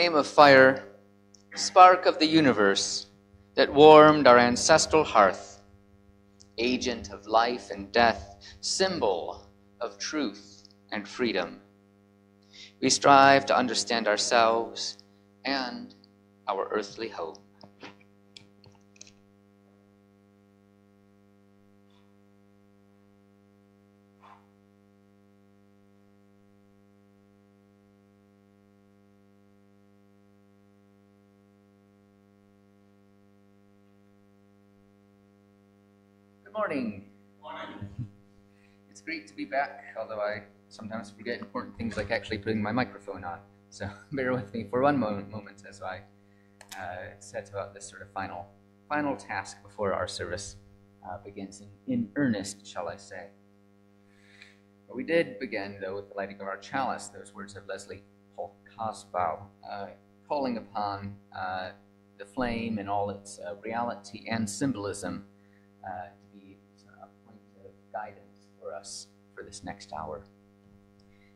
flame of fire, spark of the universe that warmed our ancestral hearth, agent of life and death, symbol of truth and freedom. We strive to understand ourselves and our earthly home. Good morning. Morning. It's great to be back, although I sometimes forget important things like actually putting my microphone on. So bear with me for one moment as I set about this sort of final task before our service begins in earnest, shall I say. But we did begin, though, with the lighting of our chalice, those words of Leslie Polk Cosbow, calling upon the flame in all its reality and symbolism to be a point of guidance for us for this next hour.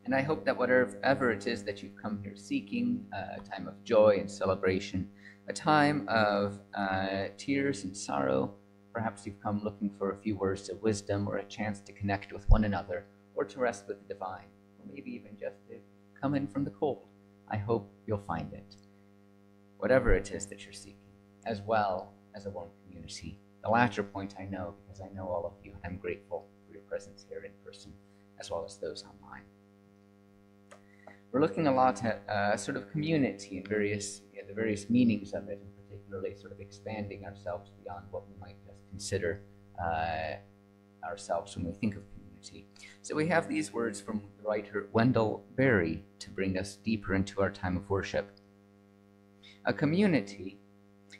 And I hope that whatever it is that you've come here seeking, a time of joy and celebration, a time of tears and sorrow, perhaps you've come looking for a few words of wisdom or a chance to connect with one another or to rest with the divine, or maybe even just to come in from the cold, I hope you'll find it. Whatever it is that you're seeking, as well as a warm community. The latter point I know because I know all of you, and I'm grateful for your presence here in person, as well as those online. We're looking a lot at sort of community and the various meanings of it, and particularly sort of expanding ourselves beyond what we might just consider ourselves when we think of community. So we have these words from the writer Wendell Berry to bring us deeper into our time of worship. A community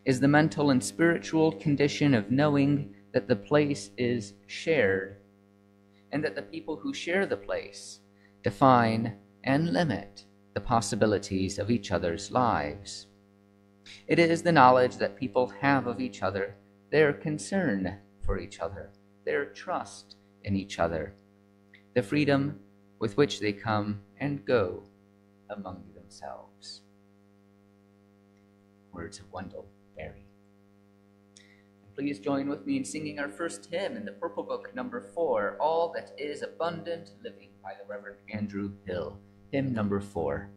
is the mental and spiritual condition of knowing that the place is shared and that the people who share the place define and limit the possibilities of each other's lives. It is the knowledge that people have of each other, their concern for each other, their trust in each other, the freedom with which they come and go among themselves. Words of Wendell Berry. Please join with me in singing our first hymn in the Purple Book, number 4, All That Is Abundant Living by the Reverend Andrew Hill. Hymn number 4.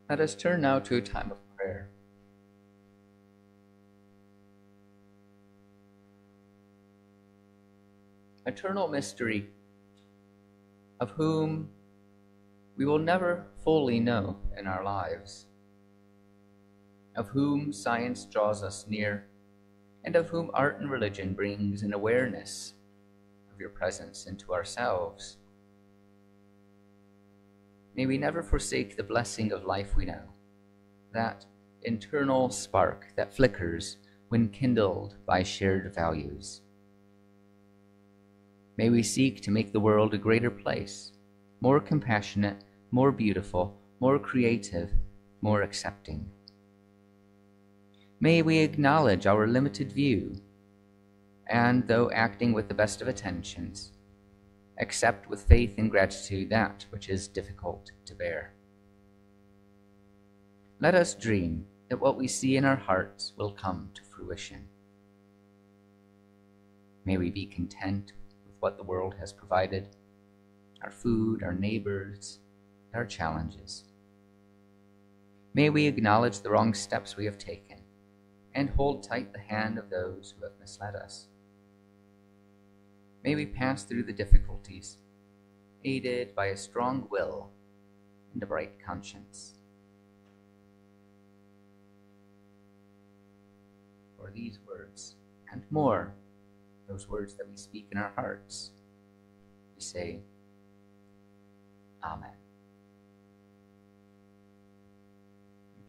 Let us turn now to a time of prayer. Eternal mystery, of whom we will never fully know in our lives, of whom science draws us near, and of whom art and religion brings an awareness of your presence into ourselves. May we never forsake the blessing of life we know, that internal spark that flickers when kindled by shared values. May we seek to make the world a greater place, more compassionate, more beautiful, more creative, more accepting. May we acknowledge our limited view, and though acting with the best of intentions, accept with faith and gratitude that which is difficult to bear. Let us dream that what we see in our hearts will come to fruition. May we be content with what the world has provided, our food, our neighbors, our challenges. May we acknowledge the wrong steps we have taken and hold tight the hand of those who have misled us. May we pass through the difficulties, aided by a strong will and a bright conscience. For these words, and more, those words that we speak in our hearts, we say, Amen.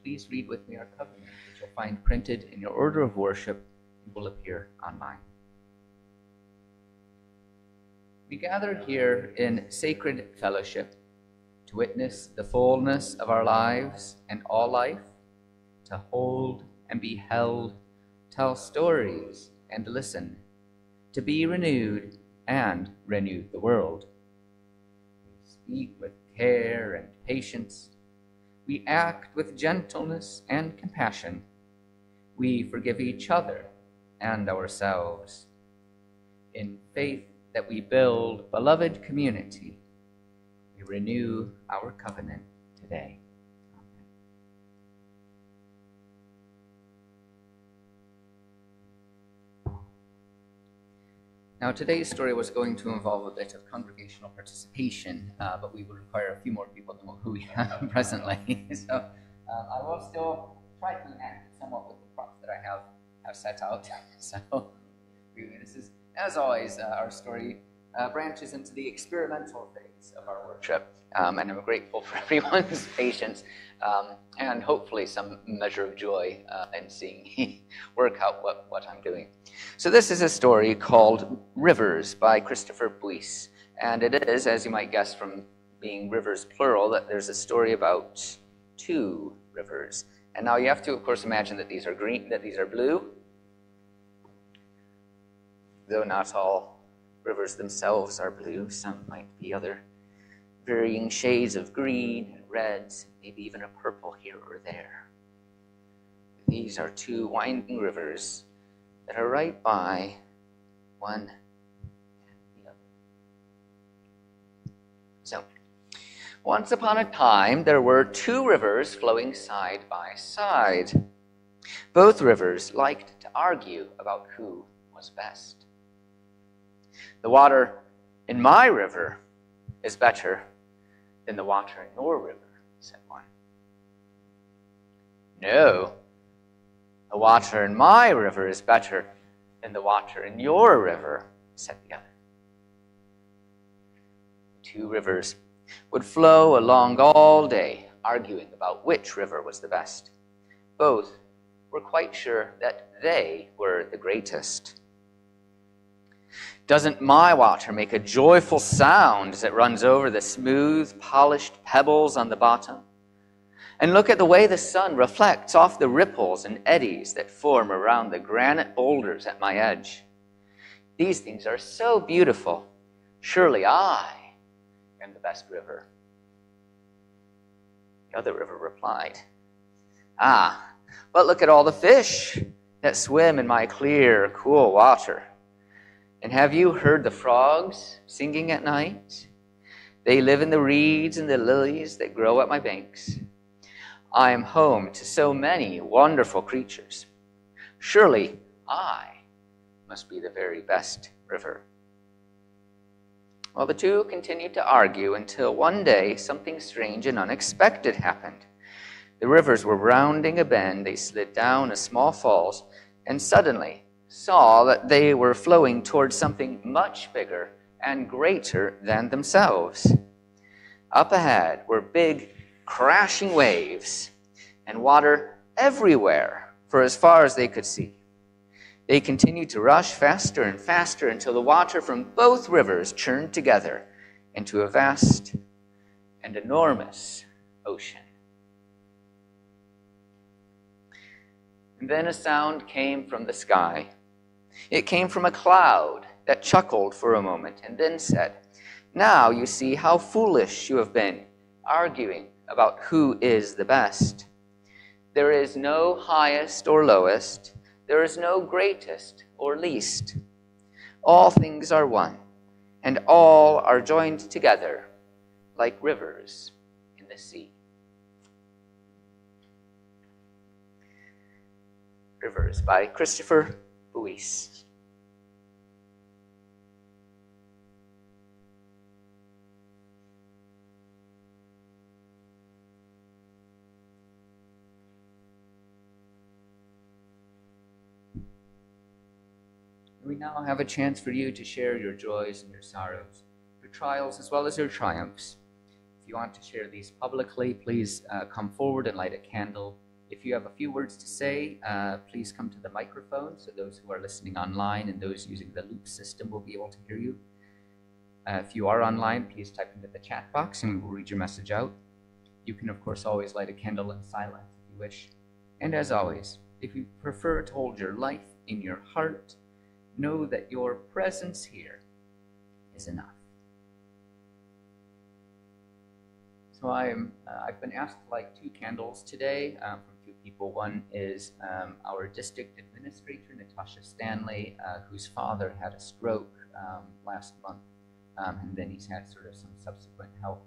Please read with me our covenant, which you'll find printed in your order of worship and will appear online. We gather here in sacred fellowship to witness the fullness of our lives and all life, to hold and be held, tell stories and listen, to be renewed and renew the world. We speak with care and patience. We act with gentleness and compassion. We forgive each other and ourselves. In faith that we build beloved community, we renew our covenant today. Now, today's story was going to involve a bit of congregational participation, but we will require a few more people than who we have presently. So I will still try to act somewhat with the props that I have set out. So this is, as always, our story branches into the experimental phase of our worship, and I'm grateful for everyone's patience and hopefully some measure of joy in seeing me work out what I'm doing. So this is a story called Rivers by Christopher Buisse, and it is, as you might guess from being rivers plural, that there's a story about two rivers. And now you have to, of course, imagine that these are green, that these are blue, though not all rivers themselves are blue. Some might be other varying shades of green and reds, maybe even a purple here or there. These are two winding rivers that are right by one and the other. So, once upon a time, there were two rivers flowing side by side. Both rivers liked to argue about who was best. The water in my river is better than the water in your river, said one. No, the water in my river is better than the water in your river, said the other. The two rivers would flow along all day, arguing about which river was the best. Both were quite sure that they were the greatest. Doesn't my water make a joyful sound as it runs over the smooth, polished pebbles on the bottom? And look at the way the sun reflects off the ripples and eddies that form around the granite boulders at my edge. These things are so beautiful. Surely I am the best river. The other river replied, but look at all the fish that swim in my clear, cool water. And have you heard the frogs singing at night? They live in the reeds and the lilies that grow at my banks. I am home to so many wonderful creatures. Surely I must be the very best river. Well, the two continued to argue until one day something strange and unexpected happened. The rivers were rounding a bend. They slid down a small falls and suddenly saw that they were flowing towards something much bigger and greater than themselves. Up ahead were big, crashing waves and water everywhere for as far as they could see. They continued to rush faster and faster until the water from both rivers churned together into a vast and enormous ocean. And then a sound came from the sky. It came from a cloud that chuckled for a moment and then said, "Now you see how foolish you have been, arguing about who is the best. There is no highest or lowest. There is no greatest or least. All things are one, and all are joined together like rivers in the sea." Rivers by Christopher Buis. We now have a chance for you to share your joys and your sorrows, your trials as well as your triumphs. If you want to share these publicly, please come forward and light a candle. If you have a few words to say, please come to the microphone so those who are listening online and those using the loop system will be able to hear you. If you are online, please type into the chat box and we will read your message out. You can, of course, always light a candle in silence if you wish. And as always, if you prefer to hold your life in your heart, know that your presence here is enough. So I've been asked to light 2 candles today from 2 people. One is our district administrator, Natasha Stanley, whose father had a stroke last month, and then he's had sort of some subsequent health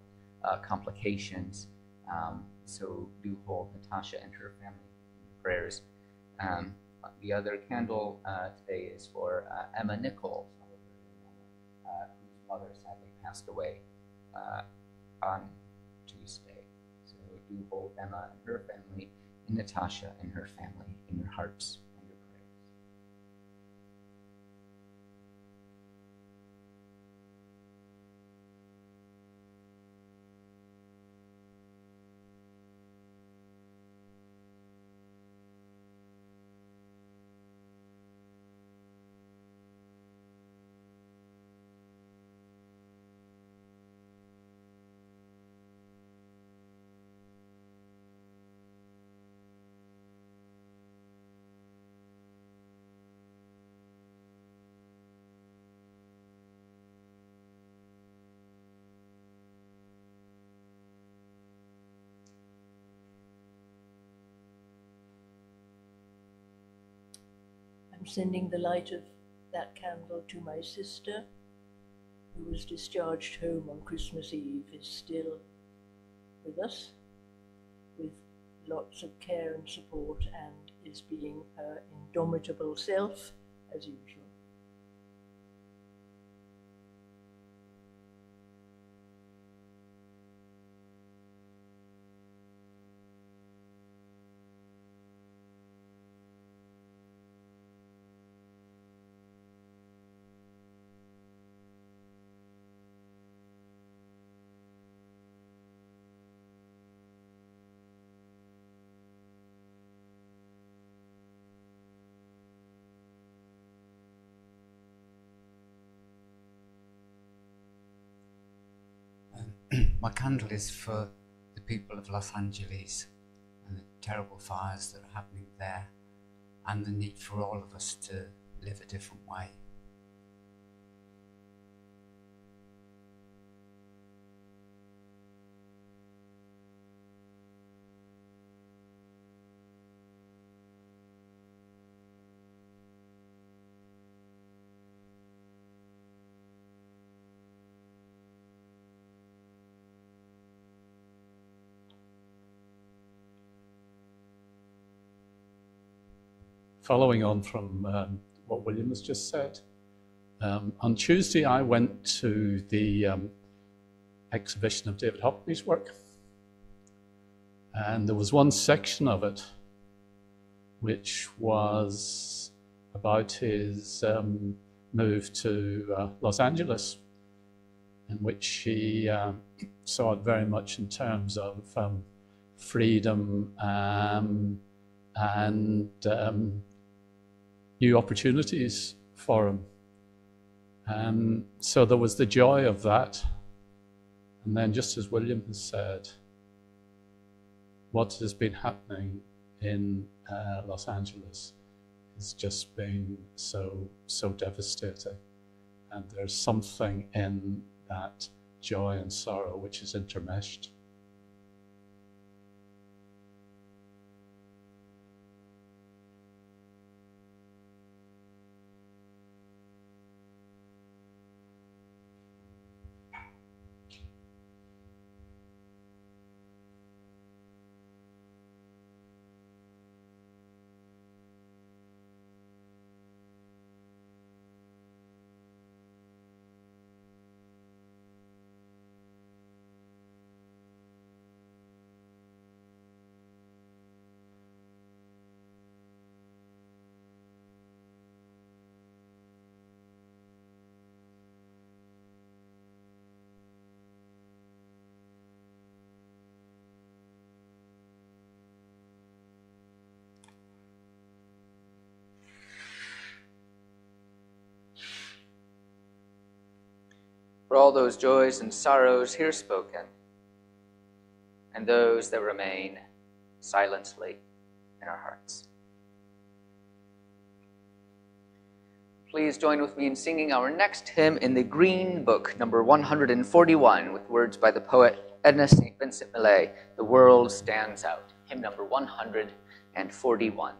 complications. So do hold Natasha and her family in your prayers. The other candle today is for Emma Nichols, whose mother sadly passed away on Tuesday. So do hold Emma and her family, and Natasha and her family in your hearts and your prayers. I'm sending the light of that candle to my sister, who was discharged home on Christmas Eve, is still with us, with lots of care and support, and is being her indomitable self, as usual. My candle is for the people of Los Angeles and the terrible fires that are happening there, and the need for all of us to live a different way. Following on from what William has just said, on Tuesday I went to the exhibition of David Hockney's work, And there was one section of it which was about his move to Los Angeles, in which he saw it very much in terms of freedom and new opportunities for him. So there was the joy of that. And then, just as William has said, what has been happening in Los Angeles has just been so devastating. And there's something in that joy and sorrow which is intermeshed. For all those joys and sorrows here spoken, and those that remain silently in our hearts. Please join with me in singing our next hymn in the Green Book, number 141, with words by the poet Edna St. Vincent Millay, "The World Stands Out," hymn number 141.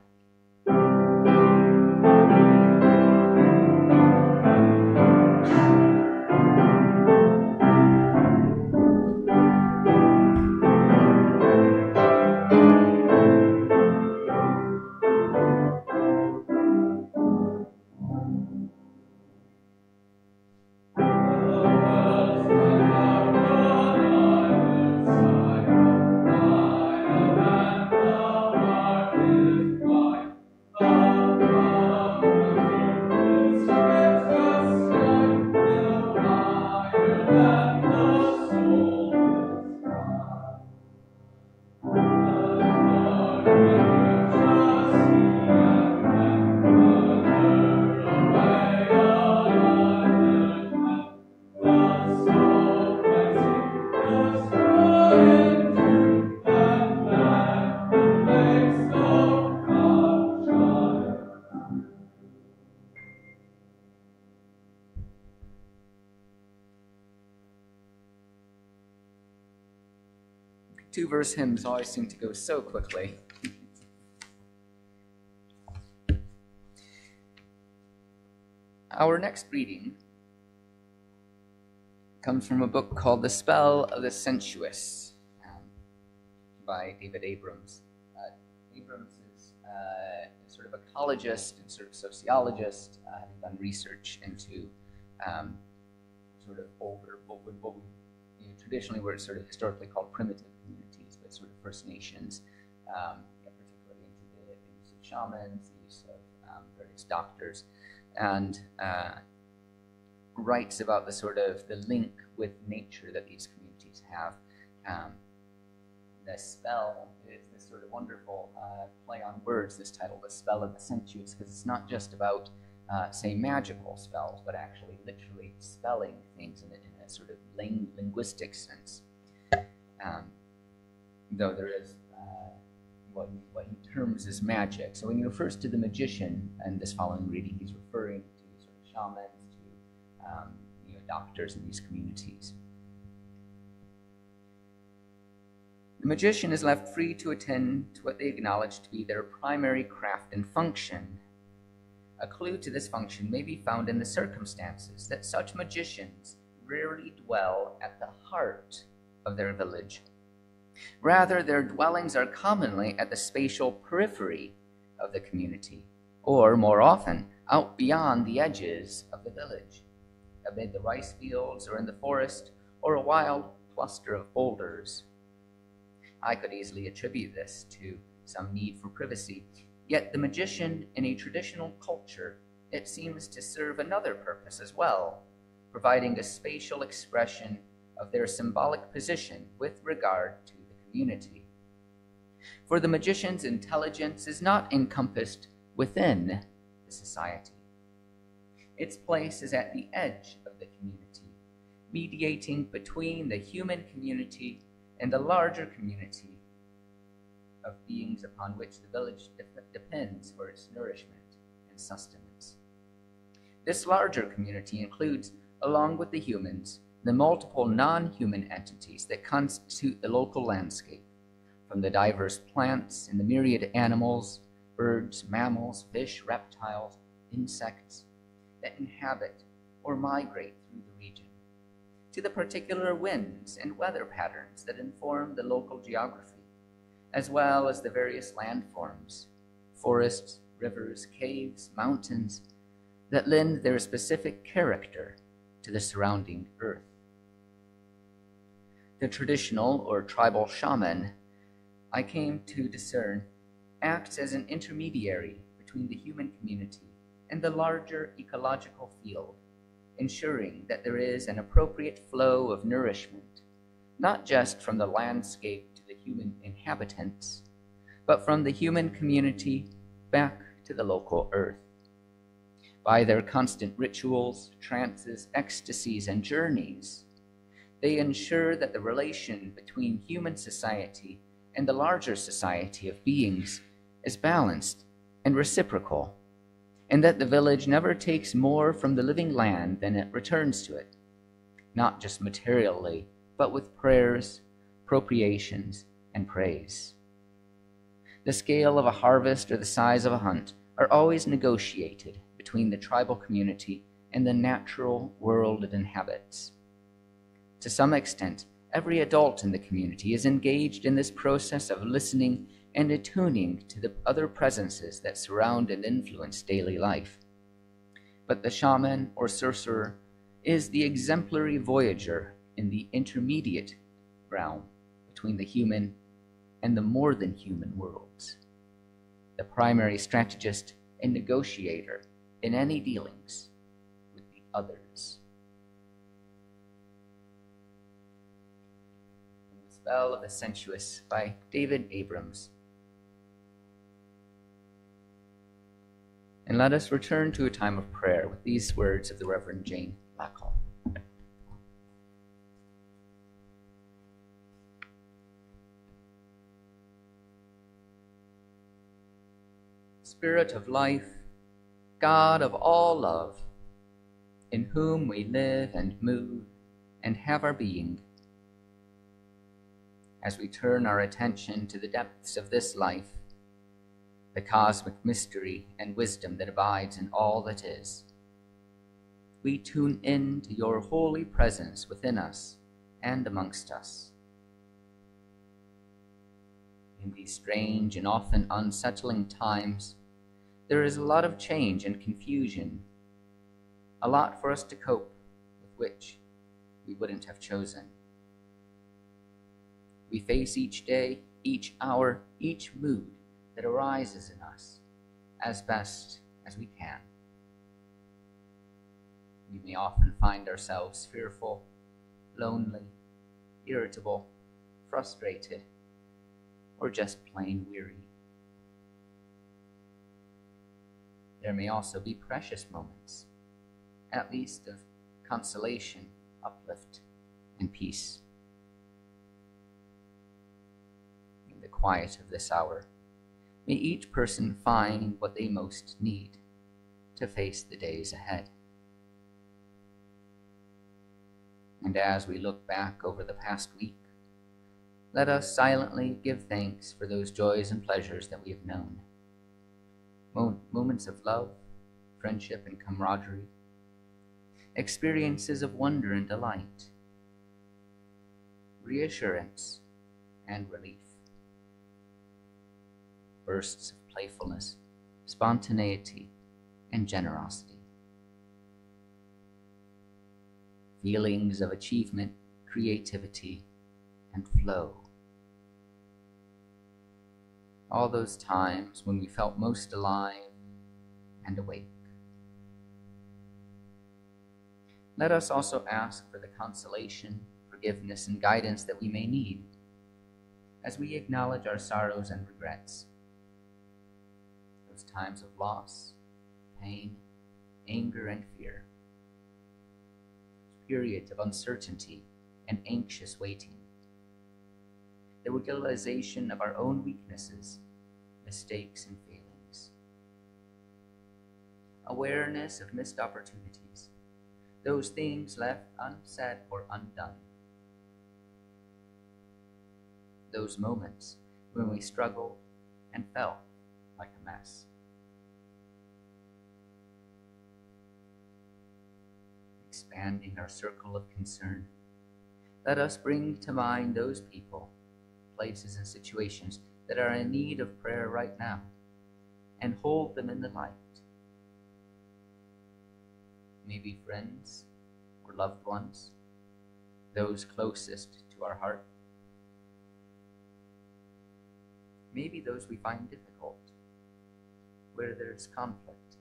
Two-verse hymns always seem to go so quickly. Our next reading comes from a book called The Spell of the Sensuous by David Abrams. Abrams is sort of ecologist and sort of sociologist, having done research into sort of older, what we traditionally were sort of historically called primitive communities, but sort of First Nations, particularly into the use of shamans, the use of various doctors, and writes about the sort of the link with nature that these communities have. The spell is this sort of wonderful play on words, this title, The Spell of the Sensuous, because it's not just about, say, magical spells, but actually literally spelling things in a sort of linguistic sense. Though there is what he terms as magic. So when he refers to the magician in this following reading, he's referring to sort of shamans, to doctors in these communities. The magician is left free to attend to what they acknowledge to be their primary craft and function. A clue to this function may be found in the circumstances that such magicians rarely dwell at the heart of their village. Rather, their dwellings are commonly at the spatial periphery of the community, or more often, out beyond the edges of the village, amid the rice fields or in the forest, or a wild cluster of boulders. I could easily attribute this to some need for privacy. Yet the magician in a traditional culture, it seems to serve another purpose as well, providing a spatial expression of their symbolic position with regard to the community. For the magician's intelligence is not encompassed within the society. Its place is at the edge of the community, mediating between the human community and the larger community of beings upon which the village depends for its nourishment and sustenance. This larger community includes, along with the humans, the multiple non-human entities that constitute the local landscape, from the diverse plants and the myriad animals, birds, mammals, fish, reptiles, insects that inhabit or migrate through the region, to the particular winds and weather patterns that inform the local geography, as well as the various landforms, forests, rivers, caves, mountains, that lend their specific character to the surrounding earth. The traditional or tribal shaman, I came to discern, acts as an intermediary between the human community and the larger ecological field, ensuring that there is an appropriate flow of nourishment, not just from the landscape to the human inhabitants, but from the human community back to the local earth. By their constant rituals, trances, ecstasies, and journeys, they ensure that the relation between human society and the larger society of beings is balanced and reciprocal, and that the village never takes more from the living land than it returns to it, not just materially, but with prayers, appropriations, and praise. The scale of a harvest or the size of a hunt are always negotiated between the tribal community and the natural world it inhabits. To some extent, every adult in the community is engaged in this process of listening and attuning to the other presences that surround and influence daily life. But the shaman or sorcerer is the exemplary voyager in the intermediate realm between the human and the more than human worlds, the primary strategist and negotiator in any dealings with the others. The Spell of the Sensuous by David Abrams. And let us return to a time of prayer with these words of the Reverend Jane Lackall. Spirit of life, God of all love, in whom we live and move and have our being, as we turn our attention to the depths of this life, the cosmic mystery and wisdom that abides in all that is, we tune in to your holy presence within us and amongst us. In these strange and often unsettling times, there is a lot of change and confusion, a lot for us to cope with which we wouldn't have chosen. We face each day, each hour, each mood that arises in us as best as we can. We may often find ourselves fearful, lonely, irritable, frustrated, or just plain weary. There may also be precious moments, at least of consolation, uplift, and peace. In the quiet of this hour, may each person find what they most need to face the days ahead. And as we look back over the past week, let us silently give thanks for those joys and pleasures that we have known. Moments of love, friendship, and camaraderie, experiences of wonder and delight, reassurance and relief, bursts of playfulness, spontaneity, and generosity, feelings of achievement, creativity, and flow, all those times when we felt most alive and awake. Let us also ask for the consolation, forgiveness, and guidance that we may need as we acknowledge our sorrows and regrets. Those times of loss, pain, anger, and fear. Periods of uncertainty and anxious waiting. The realization of our own weaknesses, mistakes, and failings. Awareness of missed opportunities, those things left unsaid or undone. Those moments when we struggled and felt like a mess. Expanding our circle of concern, let us bring to mind those people, places, and situations that are in need of prayer right now, and hold them in the light. Maybe friends or loved ones, those closest to our heart. Maybe those we find difficult, where there's conflict.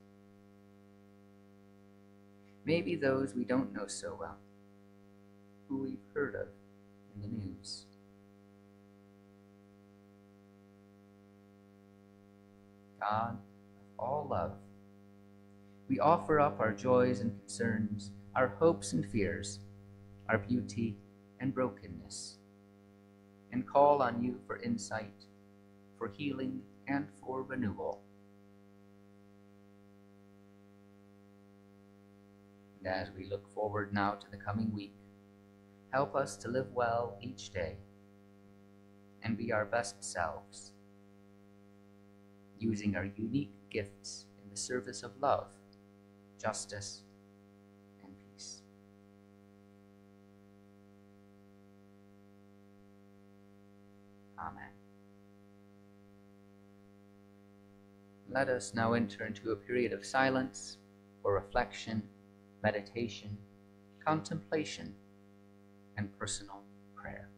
Maybe those we don't know so well, who we've heard of in the news. God of all love, we offer up our joys and concerns, our hopes and fears, our beauty and brokenness, and call on you for insight, for healing, and for renewal. And as we look forward now to the coming week, help us to live well each day and be our best selves, using our unique gifts in the service of love, justice, and peace. Amen. Let us now enter into a period of silence for reflection, meditation, contemplation, and personal prayer.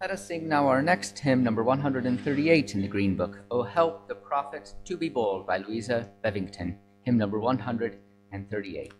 Let us sing now our next hymn, number 138 in the Green Book, O Help the Prophet to be Bold by Louisa Bevington, hymn number 138.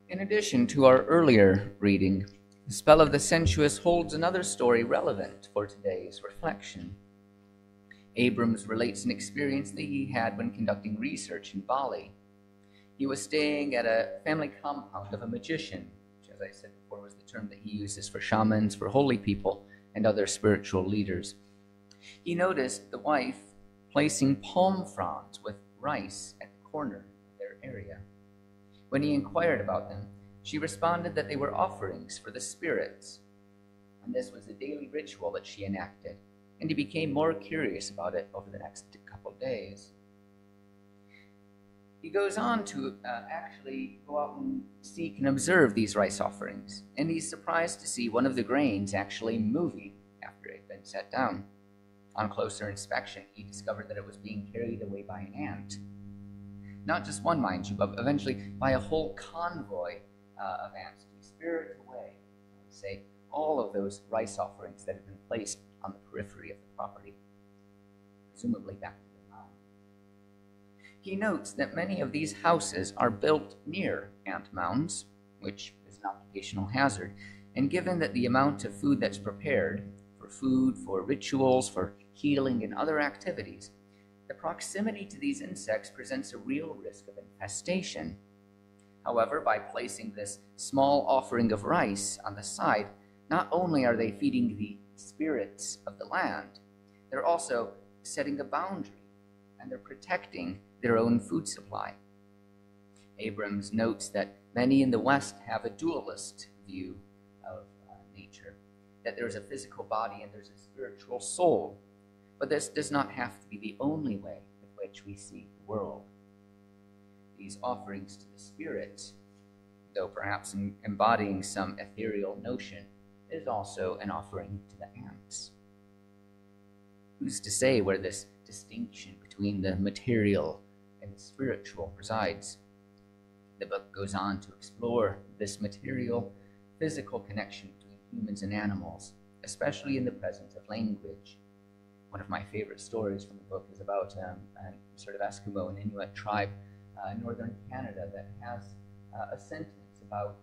In addition to our earlier reading, the Spell of the Sensuous holds another story relevant for today's reflection. Abrams relates an experience that he had when conducting research in Bali. He was staying at a family compound of a magician, which, as I said before, was the term that he uses for shamans, for holy people, and other spiritual leaders. He noticed the wife placing palm fronds with rice at the corner of their area. When he inquired about them, she responded that they were offerings for the spirits, and this was a daily ritual that she enacted, and he became more curious about it over the next couple of days. He goes on to actually go out and seek and observe these rice offerings, and he's surprised to see one of the grains actually moving after it had been set down. On closer inspection, he discovered that it was being carried away by an ant. Not just one, mind you, but eventually by a whole convoy of ants to spirit away, I would say, all of those rice offerings that had been placed on the periphery of the property, presumably back to the mound. He notes that many of these houses are built near ant mounds, which is an occupational hazard, and given that the amount of food that's prepared for food, for rituals, for healing, and other activities, the proximity to these insects presents a real risk of infestation. However, by placing this small offering of rice on the side, not only are they feeding the spirits of the land, they're also setting a boundary, and they're protecting their own food supply. Abrams notes that many in the West have a dualist view of nature, that there's a physical body and there's a spiritual soul. But this does not have to be the only way with which we see the world. These offerings to the spirit, though perhaps embodying some ethereal notion, is also an offering to the ants. Who's to say where this distinction between the material and the spiritual resides? The book goes on to explore this material, physical connection between humans and animals, especially in the presence of language. One of my favorite stories from the book is about a sort of Eskimo and Inuit tribe in northern Canada that has a sentence about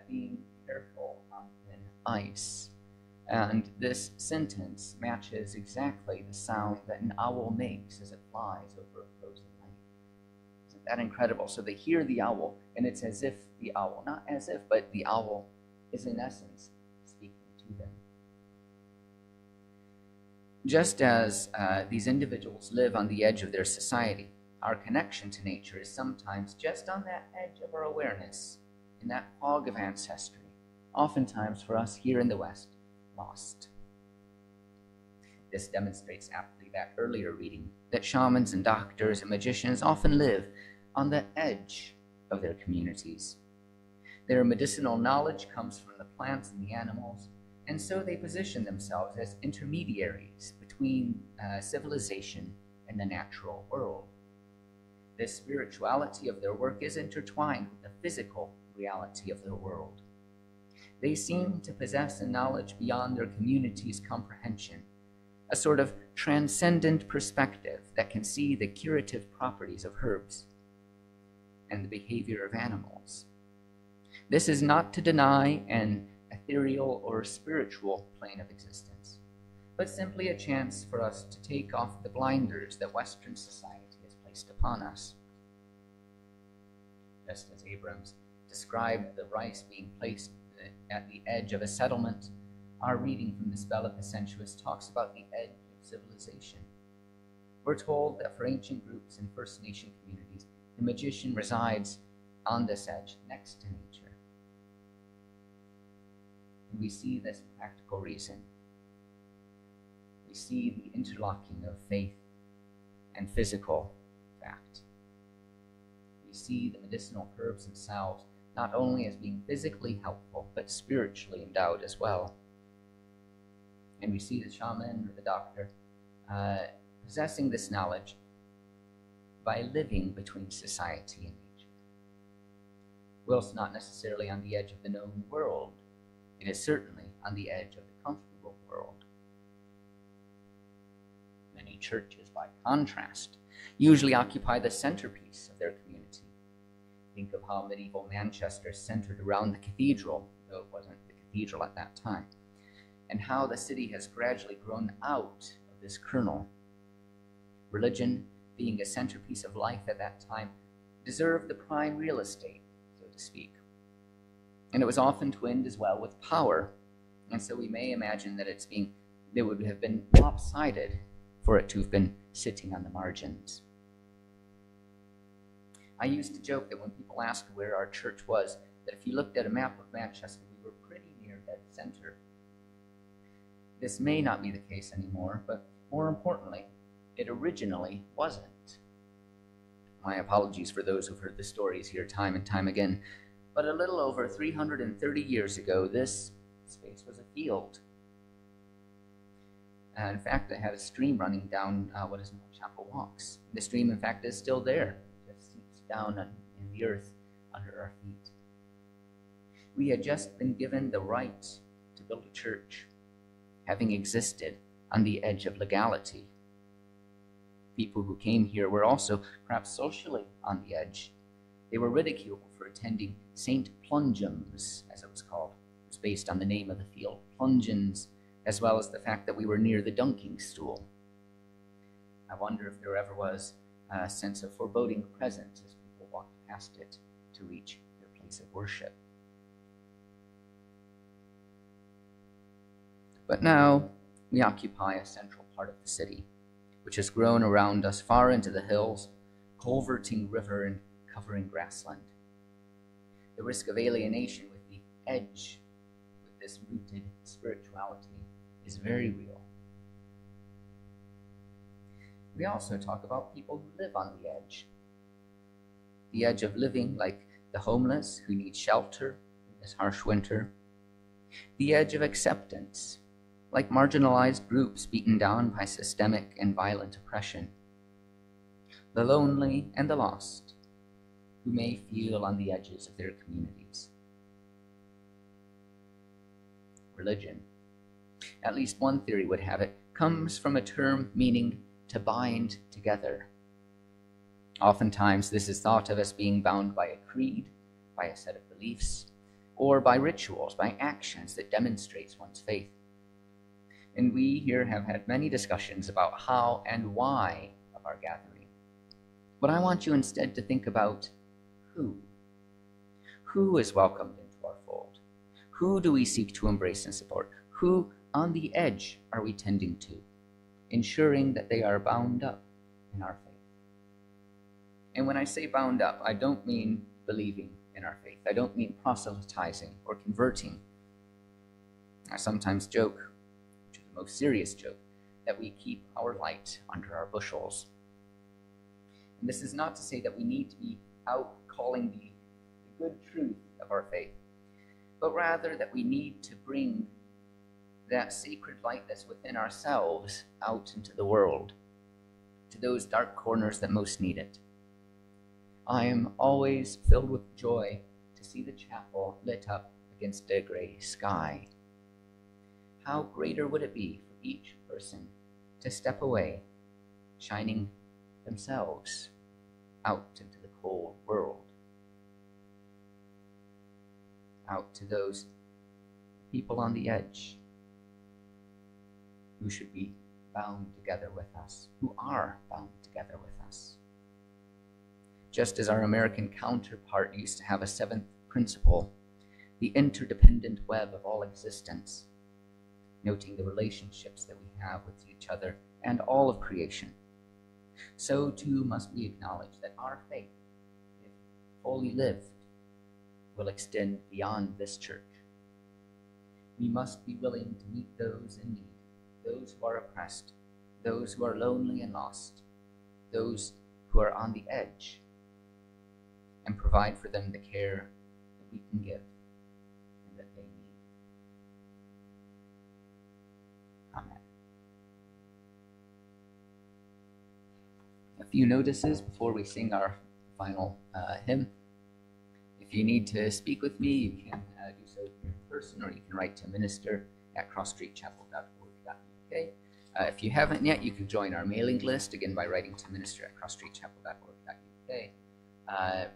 being careful on thin ice. And this sentence matches exactly the sound that an owl makes as it flies over a frozen lake. Isn't that incredible? So they hear the owl, and it's as if the owl, not as if, but the owl is in essence speaking to them. Just as these individuals live on the edge of their society, our connection to nature is sometimes just on that edge of our awareness, in that fog of ancestry, oftentimes for us here in the West, lost. This demonstrates aptly that earlier reading, that shamans and doctors and magicians often live on the edge of their communities. Their medicinal knowledge comes from the plants and the animals, and so they position themselves as intermediaries between civilization and the natural world. The spirituality of their work is intertwined with the physical reality of their world. They seem to possess a knowledge beyond their community's comprehension, a sort of transcendent perspective that can see the curative properties of herbs and the behavior of animals. This is not to deny an ethereal or spiritual plane of existence, but simply a chance for us to take off the blinders that Western society has placed upon us. Just as Abrams described the rice being placed at the edge of a settlement, our reading from the Spell of the Sensuous talks about the edge of civilization. We're told that for ancient groups and First Nation communities, the magician resides on this edge, next to nature. And we see this practical reason. We see the interlocking of faith and physical fact. We see the medicinal herbs themselves not only as being physically helpful, but spiritually endowed as well. And we see the shaman or the doctor possessing this knowledge by living between society and nature. Whilst not necessarily on the edge of the known world, it is certainly on the edge of the comfortable world. Many churches, by contrast, usually occupy the centerpiece of their community. Think of how medieval Manchester centered around the cathedral, though it wasn't the cathedral at that time, and how the city has gradually grown out of this kernel. Religion, being a centerpiece of life at that time, deserved the prime real estate, so to speak. And it was often twinned as well with power, and so we may imagine that it would have been lopsided for it to have been sitting on the margins. I used to joke that when people asked where our church was, that if you looked at a map of Manchester, we were pretty near dead center. This may not be the case anymore, but more importantly, it originally wasn't. My apologies for those who've heard the stories here time and time again, but a little over 330 years ago, this space was a field. In fact, it had a stream running down what is now Chapel Walks. The stream, in fact, is still there. Down in the earth under our feet. We had just been given the right to build a church, having existed on the edge of legality. People who came here were also perhaps socially on the edge. They were ridiculed for attending St. Plungeon's, as it was called. It was based on the name of the field, Plungeons, as well as the fact that we were near the dunking stool. I wonder if there ever was a sense of foreboding present as people walked past it to reach their place of worship. But now we occupy a central part of the city, which has grown around us far into the hills, culverting river and covering grassland. The risk of alienation with the edge, with this rooted spirituality, is very real. We also talk about people who live on the edge of living like the homeless who need shelter in this harsh winter, the edge of acceptance, like marginalized groups beaten down by systemic and violent oppression, the lonely and the lost who may feel on the edges of their communities. Religion, at least one theory would have it, comes from a term meaning to bind together. Oftentimes, this is thought of as being bound by a creed, by a set of beliefs, or by rituals, by actions that demonstrates one's faith. And we here have had many discussions about how and why of our gathering. But I want you instead to think about who. Who is welcomed into our fold? Who do we seek to embrace and support? Who on the edge are we tending to, ensuring that they are bound up in our faith? And when I say bound up, I don't mean believing in our faith. I don't mean proselytizing or converting. I sometimes joke, which is the most serious joke, that we keep our light under our bushels. And this is not to say that we need to be out calling the good truth of our faith, but rather that we need to bring that sacred light that's within ourselves out into the world, to those dark corners that most need it. I am always filled with joy to see the chapel lit up against a gray sky. How greater would it be for each person to step away, shining themselves out into the cold world, out to those people on the edge who should be bound together with us, who are bound together with us. Just as our American counterpart used to have a seventh principle, the interdependent web of all existence, noting the relationships that we have with each other and all of creation, so too must we acknowledge that our faith, if fully lived, will extend beyond this church. We must be willing to meet those in need, those who are oppressed, those who are lonely and lost, those who are on the edge, and provide for them the care that we can give and that they need. Amen. A few notices before we sing our final hymn. If you need to speak with me, you can do so in person, or you can write to minister@crossstreetchapel.org.uk. If you haven't yet, you can join our mailing list, again by writing to minister@crossstreetchapel.org.uk.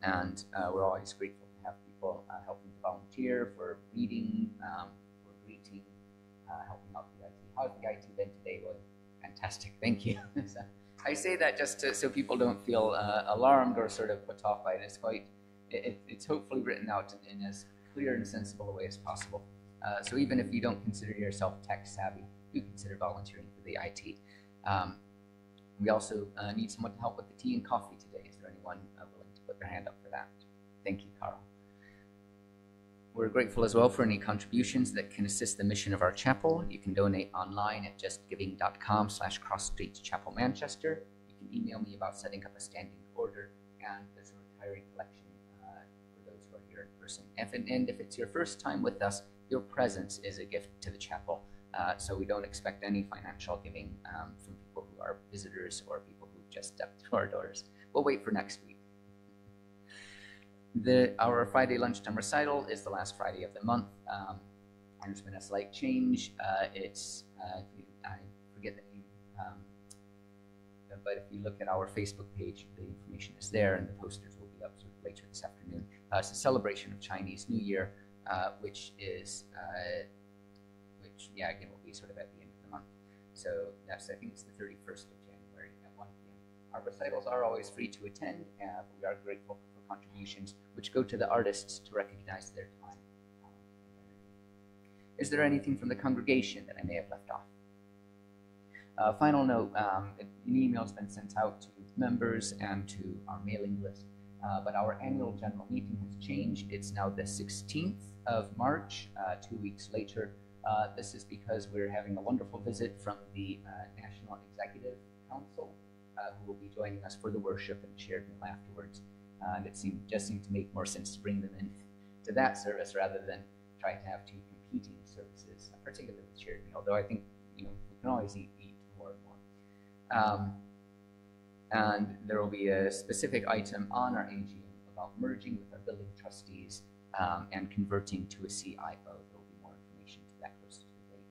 And we're always grateful to have people helping to volunteer for reading, for greeting, helping out the IT. How's the IT been today, William? Fantastic, thank you. So, I say that just so people don't feel alarmed or sort of put off by it. It's hopefully written out in as clear and sensible a way as possible. So even if you don't consider yourself tech savvy, do consider volunteering for the IT. We also need someone to help with the tea and coffee today. Is there anyone willing to put their hand up for that? Thank you, Carl. We're grateful as well for any contributions that can assist the mission of our chapel. You can donate online at justgiving.com/crossstreetchapelmanchester. You can email me about setting up a standing order, and there's a retiring collection for those who are here in person. And if it's your first time with us, your presence is a gift to the chapel. So we don't expect any financial giving from people who are visitors or people who just stepped through our doors. We'll wait for next week. Our Friday lunchtime recital is the last Friday of the month. There's been a slight change. I forget that you, but if you look at our Facebook page, the information is there, and the posters will be up sort of later this afternoon. It's a celebration of Chinese New Year, which again will be sort of at the end of the month. So I think it's the 31st of January at 1 p.m. Our recitals are always free to attend, but we are grateful for contributions which go to the artists to recognize their time. Is there anything from the congregation that I may have left off? Final note, an email has been sent out to members and to our mailing list, but our annual general meeting has changed. It's now the 16th of March, 2 weeks later. This is because we're having a wonderful visit from the National Executive Council, who will be joining us for the worship and shared meal afterwards. And it just seemed to make more sense to bring them in to that service rather than try to have two competing services, particularly with shared meal. Although I think we can always eat more and more. And there will be a specific item on our AGM about merging with our building trustees and converting to a CIO. There will be more information to that closer to the date.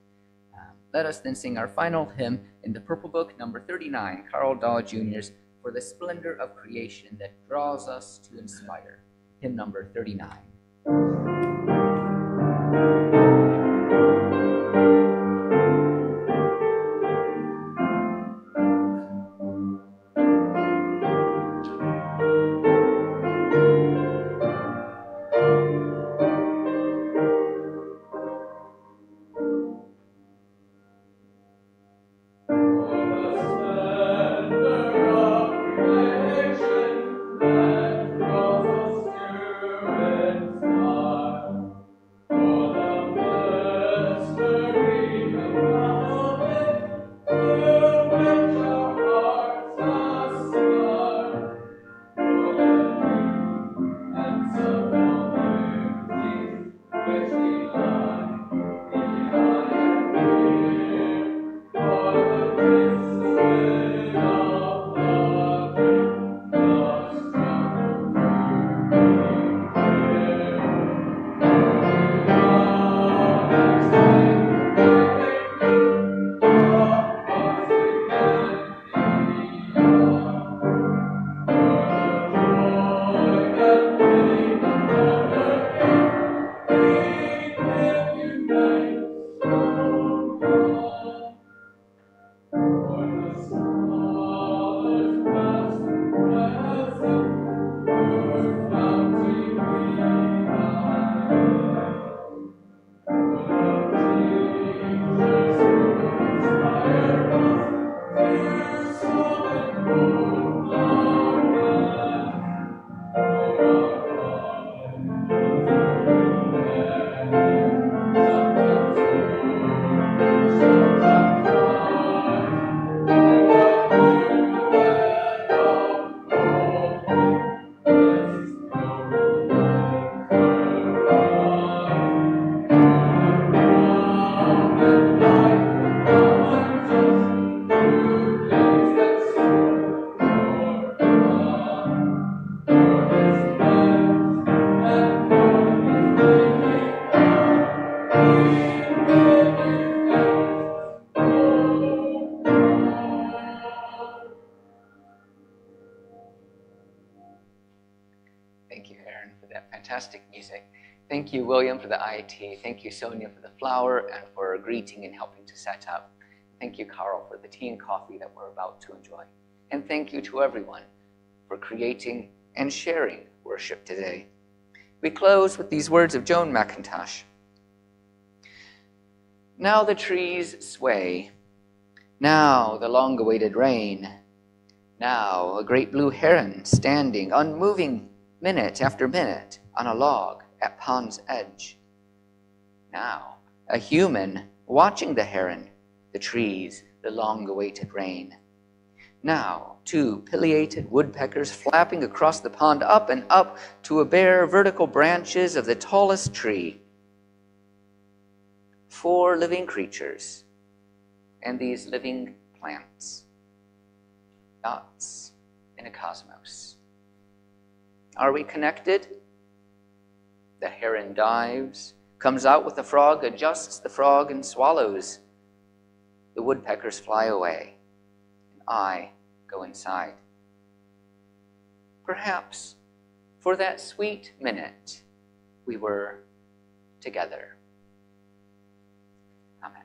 Let us then sing our final hymn in the Purple Book, number 39, Carl Daw Jr.'s For the Splendor of Creation That Draws Us to Inspire. Hymn number 39. fantastic music. Thank you, William, for the IT. Thank you, Sonia, for the flower and for greeting and helping to set up. Thank you, Carl, for the tea and coffee that we're about to enjoy. And thank you to everyone for creating and sharing worship today. We close with these words of Joan McIntosh. Now the trees sway. Now the long-awaited rain. Now a great blue heron standing unmoving minute after minute on a log at pond's edge. Now a human watching the heron, the trees, the long-awaited rain. Now 2 pileated woodpeckers flapping across the pond up and up to a bare vertical branches of the tallest tree. 4 living creatures and these living plants. Dots in a cosmos. Are we connected? The heron dives, comes out with the frog, adjusts the frog, and swallows. The woodpeckers fly away, and I go inside. Perhaps for that sweet minute we were together. Amen.